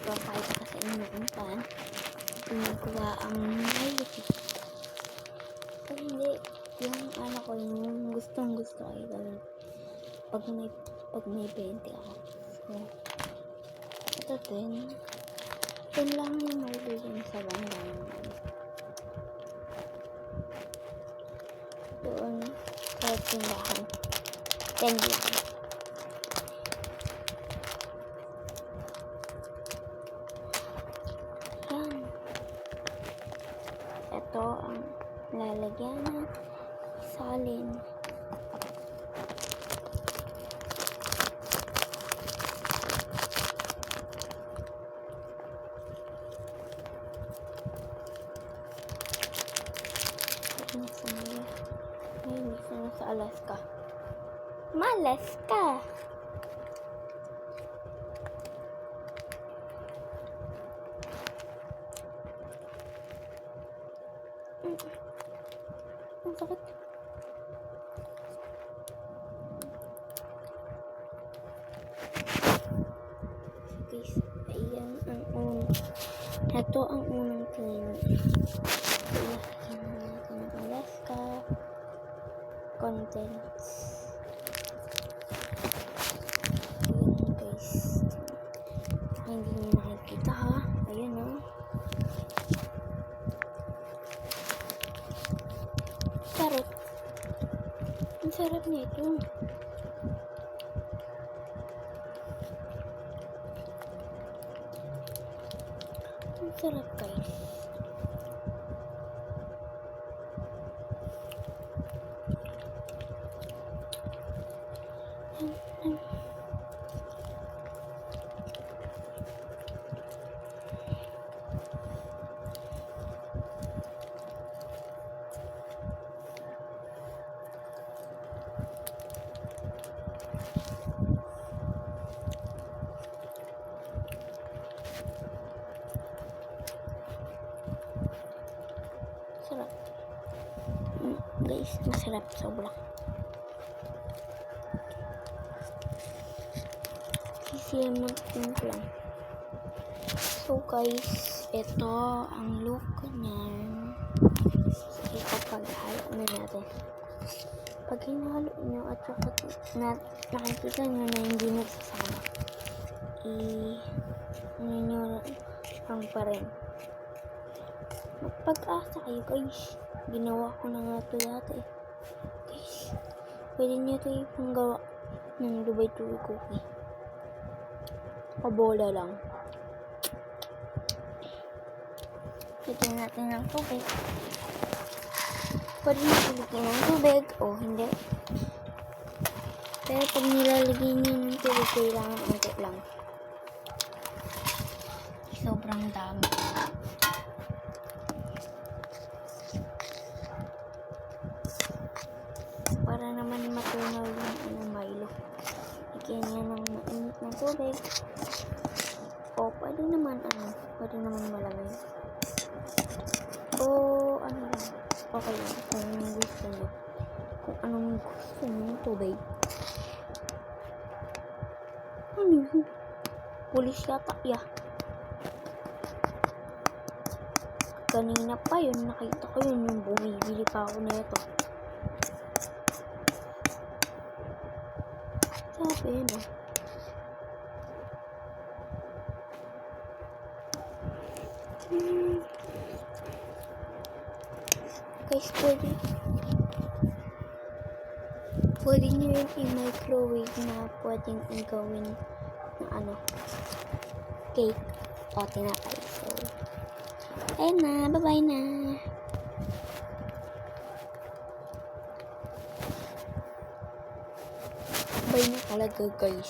ipapakita ko sa inyo kung paano ginagawa ang Milo. So, hindi, yung ano ko, yung gustong gusto ko gawin pag may 20 ako. So, ito din. Ito lang yung Milo yung sa bandang doon sa tindahan. 10 lang. Yan. Ito ang lalagyan ng salin. Sa Alaska. Malaska! Ang sakit. Guys, ayan ang unang. Ito ang unang training. Iyakin natin ang Alaska contents. Ayan guys. Hindi nyo nakikita ha. Ayan o. Sarap. Ang sarap nito. Ang sarap guys. Sarap. Guys, masarap sobra. Sisiyaman lang. So guys, ito ang look niya. Sige, kapag halo na natin. Pag hinalo nyo at saka nakikita nyo na hindi nagsasama, ano nyo lang pa rin. Magpag-asa kayo guys. Ginawa ko na nga ito dati. Guys, pwede nyo ito ipanggawa ng Dubai Chewy Cookie. Pabola lang. Lagyan natin ng tubig. Pwede nyo lagyan ng tubig o hindi. Pero pag nilalagyan nyo ng tubig, kailangan unti lang. Sobrang dami. Para naman matunaw yung Milo. Lagyan niya ng mainit na tubig. O pwede naman malamig. O ano lang. Okay lang kung gusto nyo. Kung anong gusto nyo ng tubig. Ano yun? Pulis yata. Yeah. Kanina pa yun. Nakita ko yun. Yung bumibili pa ako na ito. Sabi na. Guys, pwede nyo yun i-microwave na pwedeng gawin na cake o tinapay. So, ayun na, bye-bye na. Bye na talaga guys.